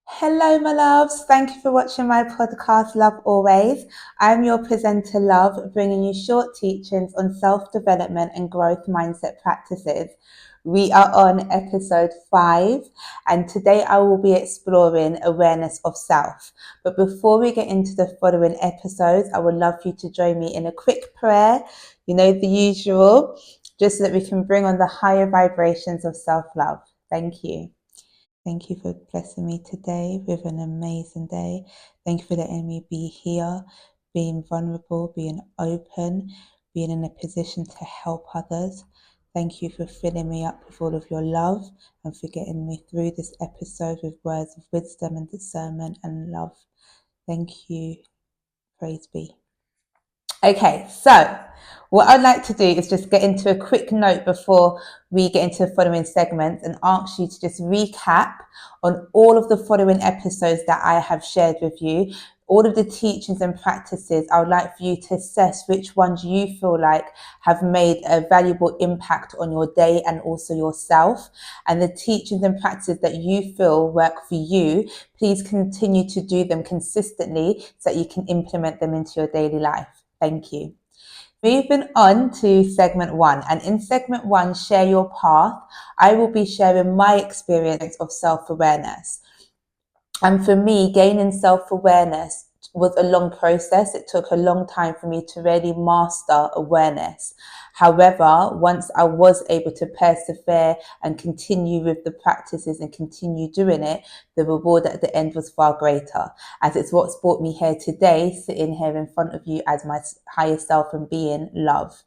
Hello, my loves. Thank you for watching my podcast, Love Always. I'm your presenter, Love, bringing you short teachings on self development and growth mindset practices. We are on episode 5, and today I will be exploring awareness of self. But before we get into the following episodes, I would love you to join me in a quick prayer. You know, the usual, just so that we can bring on the higher vibrations of self love. Thank you. Thank you for blessing me today with an amazing day. Thank you for letting me be here, being vulnerable, being open, being in a position to help others. Thank you for filling me up with all of your love and for getting me through this episode with words of wisdom and discernment and love. Thank you. Praise be. Okay, so what I'd like to do is just get into a quick note before we get into the following segments and ask you to just recap on all of the following episodes that I have shared with you, all of the teachings and practices. I would like for you to assess which ones you feel like have made a valuable impact on your day and also yourself, and the teachings and practices that you feel work for you. Please continue to do them consistently so that you can implement them into your daily life. Thank you. Moving on to segment 1. And in segment 1, Share Your Path, I will be sharing my experience of self-awareness. And for me, gaining self-awareness was a long process. It took a long time for me to really master awareness. However, once I was able to persevere and continue with the practices and continue doing it, the reward at the end was far greater. As it's what's brought me here today, sitting here in front of you as my higher self and being love.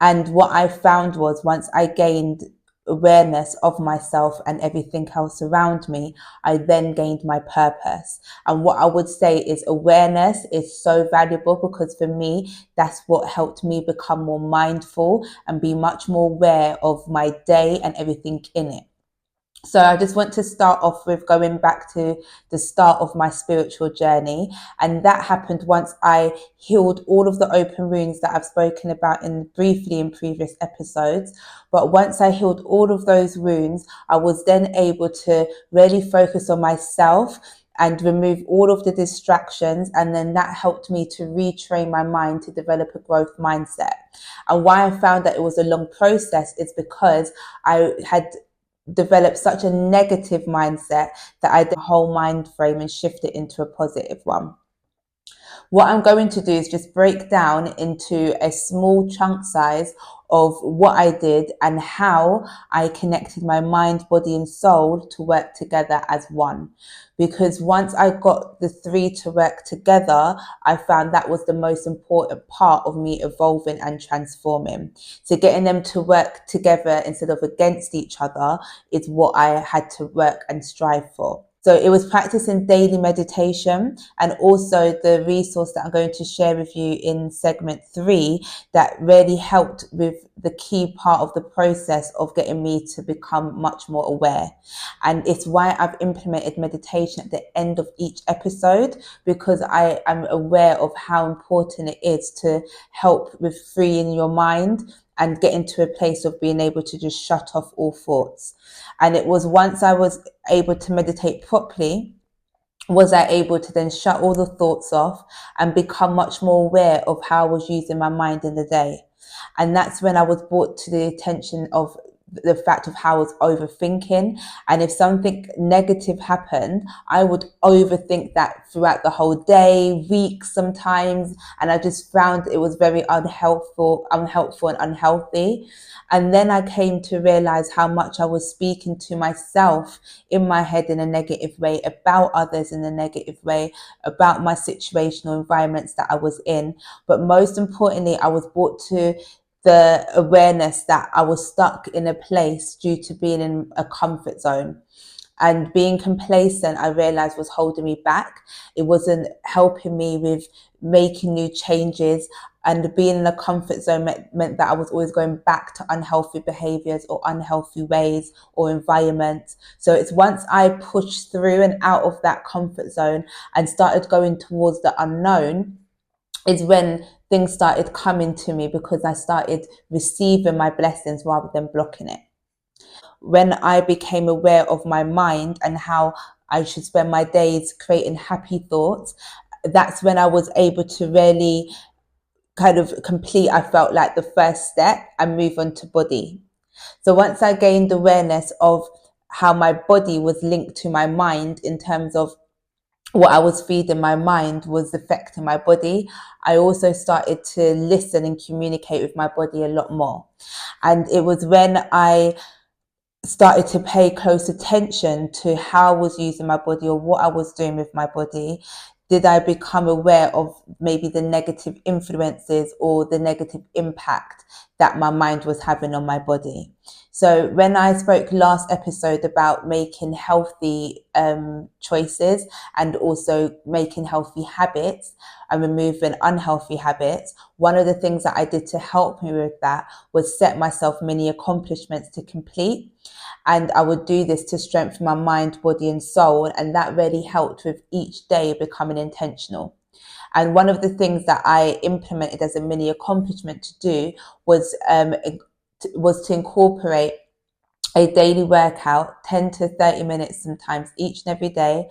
And what I found was once I gained awareness of myself and everything else around me, I then gained my purpose. And what I would say is awareness is so valuable because for me, that's what helped me become more mindful and be much more aware of my day and everything in it. So I just want to start off with going back to the start of my spiritual journey. And that happened once I healed all of the open wounds that I've spoken about briefly in previous episodes. But once I healed all of those wounds, I was then able to really focus on myself and remove all of the distractions. And then that helped me to retrain my mind to develop a growth mindset. And why I found that it was a long process is because I had developed such a negative mindset that I did a whole mind frame and shift it into a positive one. What I'm going to do is just break down into a small chunk size of what I did and how I connected my mind, body, and soul to work together as one. Because once I got the three to work together, I found that was the most important part of me evolving and transforming. So getting them to work together instead of against each other is what I had to work and strive for. So it was practicing daily meditation and also the resource that I'm going to share with you in segment 3 that really helped with the key part of the process of getting me to become much more aware. And it's why I've implemented meditation at the end of each episode, because I am aware of how important it is to help with freeing your mind and get into a place of being able to just shut off all thoughts. And it was once I was able to meditate properly, was I able to then shut all the thoughts off and become much more aware of how I was using my mind in the day. And that's when I was brought to the attention of the fact of how I was overthinking. And if something negative happened, I would overthink that throughout the whole day, weeks sometimes. And I just found it was very unhelpful and unhealthy. And then I came to realize how much I was speaking to myself in my head in a negative way, about others in a negative way, about my situational environments that I was in. But most importantly, I was brought to the awareness that I was stuck in a place due to being in a comfort zone. And being complacent, I realized, was holding me back. It wasn't helping me with making new changes. And being in a comfort zone meant that I was always going back to unhealthy behaviors or unhealthy ways or environments. So it's once I pushed through and out of that comfort zone and started going towards the unknown, is when things started coming to me, because I started receiving my blessings rather than blocking it. When I became aware of my mind and how I should spend my days creating happy thoughts. That's when I was able to really kind of complete, I felt like, the first step and move on to body. So once I gained awareness of how my body was linked to my mind in terms of what I was feeding my mind was affecting my body, I also started to listen and communicate with my body a lot more. And it was when I started to pay close attention to how I was using my body or what I was doing with my body, did I become aware of maybe the negative influences or the negative impact that my mind was having on my body. So when I spoke last episode about making healthy choices and also making healthy habits and removing unhealthy habits, one of the things that I did to help me with that was set myself many accomplishments to complete. And I would do this to strengthen my mind, body, and soul. And that really helped with each day becoming intentional. And one of the things that I implemented as a mini accomplishment to do was to incorporate a daily workout, 10 to 30 minutes sometimes each and every day.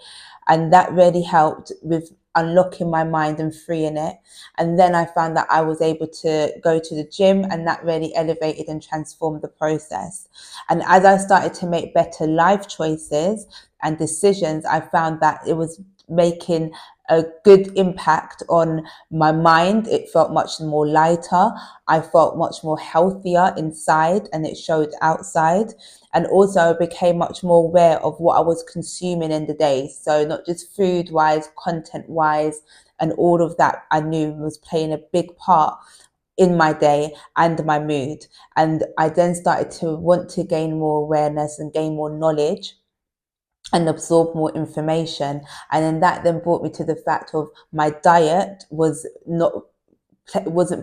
And that really helped with unlocking my mind and freeing it. And then I found that I was able to go to the gym, and that really elevated and transformed the process. And as I started to make better life choices and decisions, I found that it was making a good impact on my mind. It felt much more lighter. I felt much more healthier inside, and it showed outside. And also I became much more aware of what I was consuming in the day. So not just food wise, content wise, and all of that I knew was playing a big part in my day and my mood. And I then started to want to gain more awareness and gain more knowledge and absorb more information. And then that then brought me to the fact of my diet wasn't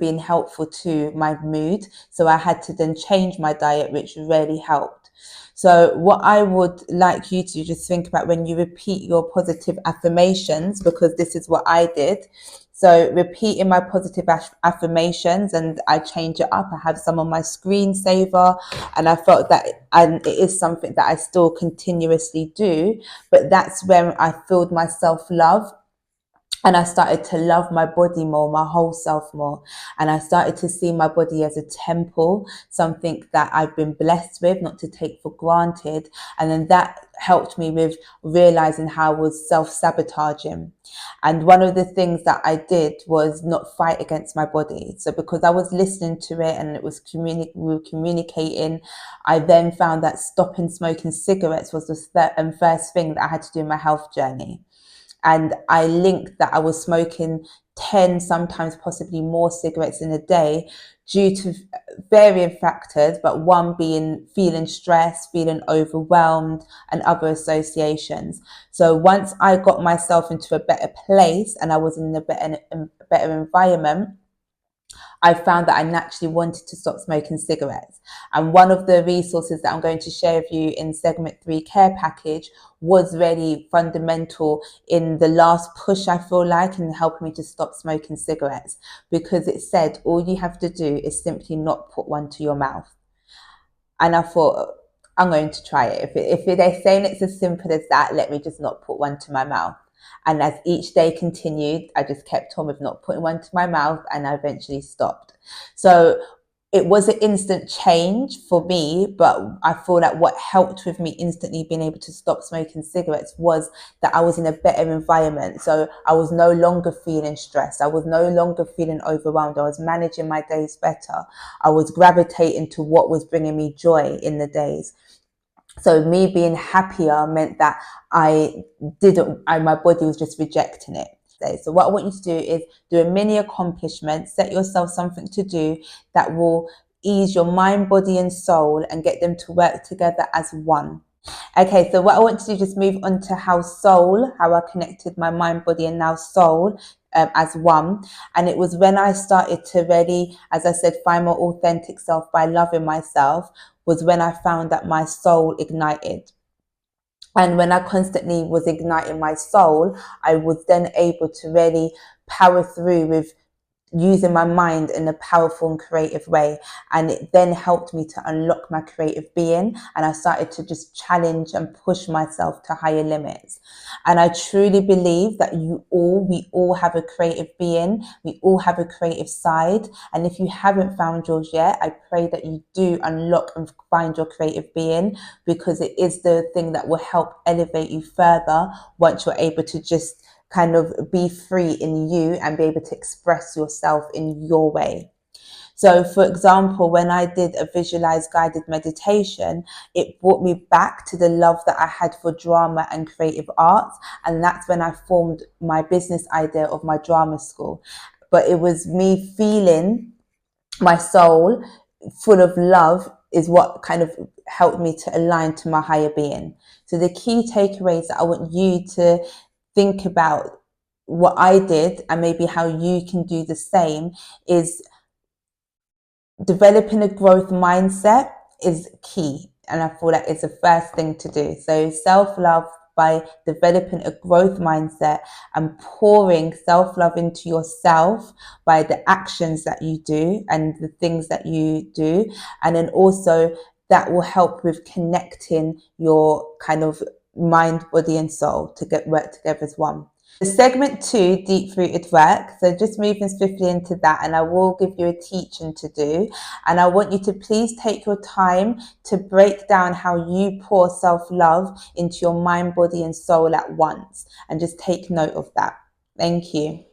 being helpful to my mood. So I had to then change my diet, which really helped. So what I would like you to just think about when you repeat your positive affirmations, because this is what I did. So repeating my positive affirmations, and I change it up. I have some on my screensaver, and I felt that, and it is something that I still continuously do, but that's when I filled my self-love. And I started to love my body more, my whole self more. And I started to see my body as a temple, something that I've been blessed with, not to take for granted. And then that helped me with realizing how I was self-sabotaging. And one of the things that I did was not fight against my body. So because I was listening to it and it was we were communicating, I then found that stopping smoking cigarettes was the first thing that I had to do in my health journey. And I linked that I was smoking 10, sometimes possibly more cigarettes in a day due to varying factors, but one being feeling stressed, feeling overwhelmed, and other associations. So once I got myself into a better place and I was in a better environment, I found that I naturally wanted to stop smoking cigarettes. And one of the resources that I'm going to share with you in segment 3 care package was really fundamental in the last push, I feel like, in helping me to stop smoking cigarettes, because it said all you have to do is simply not put one to your mouth. And I thought, I'm going to try it. If they're saying it's as simple as that, let me just not put one to my mouth. And as each day continued, I just kept on with not putting one to my mouth, and I eventually stopped. So it was an instant change for me, but I feel that what helped with me instantly being able to stop smoking cigarettes was that I was in a better environment. So I was no longer feeling stressed. I was no longer feeling overwhelmed. I was managing my days better. I was gravitating to what was bringing me joy in the days. So me being happier meant that my body was just rejecting it. So what I want you to do is do a mini accomplishment, set yourself something to do that will ease your mind, body, and soul and get them to work together as one. Okay, so what I want to do is just move on to how I connected my mind, body, and now soul as one. And it was when I started to really, as I said, find my authentic self by loving myself, was when I found that my soul ignited. And when I constantly was igniting my soul, I was then able to really power through with using my mind in a powerful and creative way. And it then helped me to unlock my creative being. And I started to just challenge and push myself to higher limits. And I truly believe that we all have a creative being. We all have a creative side. And if you haven't found yours yet, I pray that you do unlock and find your creative being, because it is the thing that will help elevate you further once you're able to just kind of be free in you and be able to express yourself in your way. So, for example, when I did a visualized guided meditation, it brought me back to the love that I had for drama and creative arts. And that's when I formed my business idea of my drama school. But it was me feeling my soul full of love is what kind of helped me to align to my higher being. So the key takeaways that I want you to think about what I did and maybe how you can do the same is developing a growth mindset is key. And I feel like it's the first thing to do. So self-love by developing a growth mindset and pouring self-love into yourself by the actions that you do and the things that you do. And then also that will help with connecting your kind of mind, body and soul to get work together as one. Segment 2, deep rooted work. So just moving swiftly into that, and I will give you a teaching to do. And I want you to please take your time to break down how you pour self-love into your mind, body and soul at once. And just take note of that. Thank you.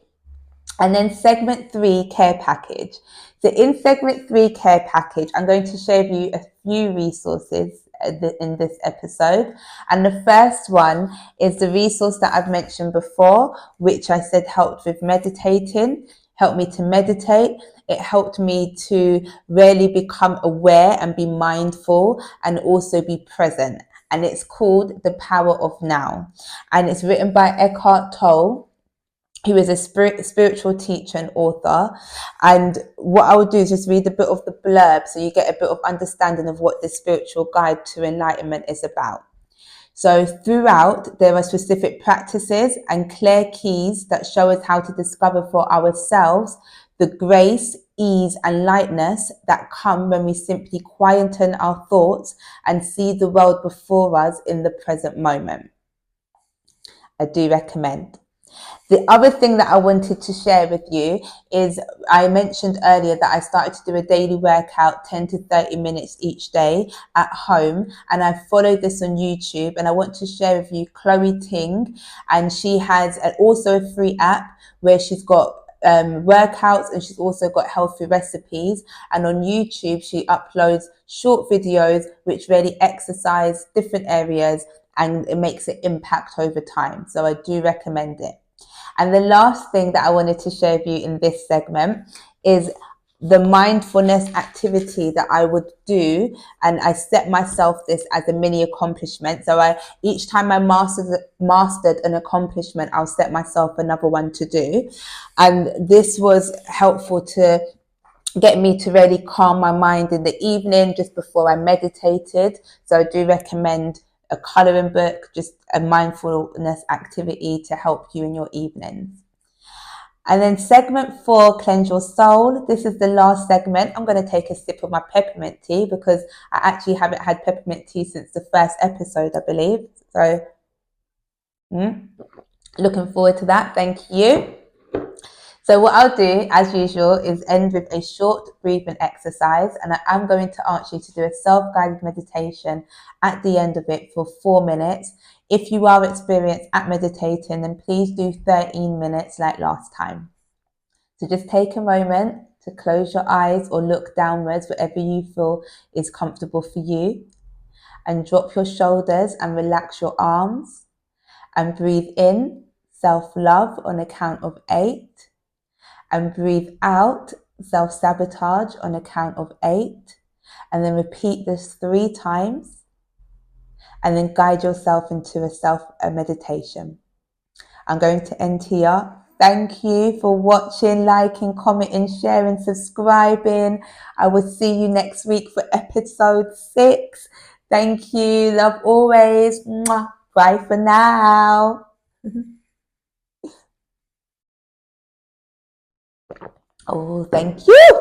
And then segment 3, care package. So in segment 3, care package, I'm going to share with you a few resources in this episode. And the first one is the resource that I've mentioned before, which I said helped with meditating, helped me to meditate. It helped me to really become aware and be mindful and also be present. And it's called The Power of Now. And it's written by Eckhart Tolle, who is a spiritual teacher and author. And what I would do is just read a bit of the blurb so you get a bit of understanding of what the spiritual guide to enlightenment is about. So throughout, there are specific practices and clear keys that show us how to discover for ourselves the grace, ease and lightness that come when we simply quieten our thoughts and see the world before us in the present moment. I do recommend. The other thing that I wanted to share with you is I mentioned earlier that I started to do a daily workout, 10 to 30 minutes each day at home. And I followed this on YouTube, and I want to share with you Chloe Ting. And she has also a free app where she's got workouts, and she's also got healthy recipes. And on YouTube, she uploads short videos which really exercise different areas, and it makes an impact over time. So I do recommend it. And the last thing that I wanted to share with you in this segment is the mindfulness activity that I would do. And I set myself this as a mini accomplishment. So each time I mastered an accomplishment, I'll set myself another one to do. And this was helpful to get me to really calm my mind in the evening just before I meditated. So I do recommend a colouring book, just a mindfulness activity to help you in your evenings. And then segment 4, cleanse your soul. This is the last segment. I'm going to take a sip of my peppermint tea because I actually haven't had peppermint tea since the first episode, I believe. So looking forward to that. Thank you. So what I'll do, as usual, is end with a short breathing exercise, and I am going to ask you to do a self-guided meditation at the end of it for 4 minutes. If you are experienced at meditating, then please do 13 minutes like last time. So just take a moment to close your eyes or look downwards, whatever you feel is comfortable for you, and drop your shoulders and relax your arms, and breathe in self-love on a count of 8. And breathe out self-sabotage on a count of 8. And then repeat this 3 times. And then guide yourself into a meditation. I'm going to end here. Thank you for watching, liking, commenting, sharing, subscribing. I will see you next week for episode 6. Thank you. Love always. Mwah. Bye for now. Oh, thank you.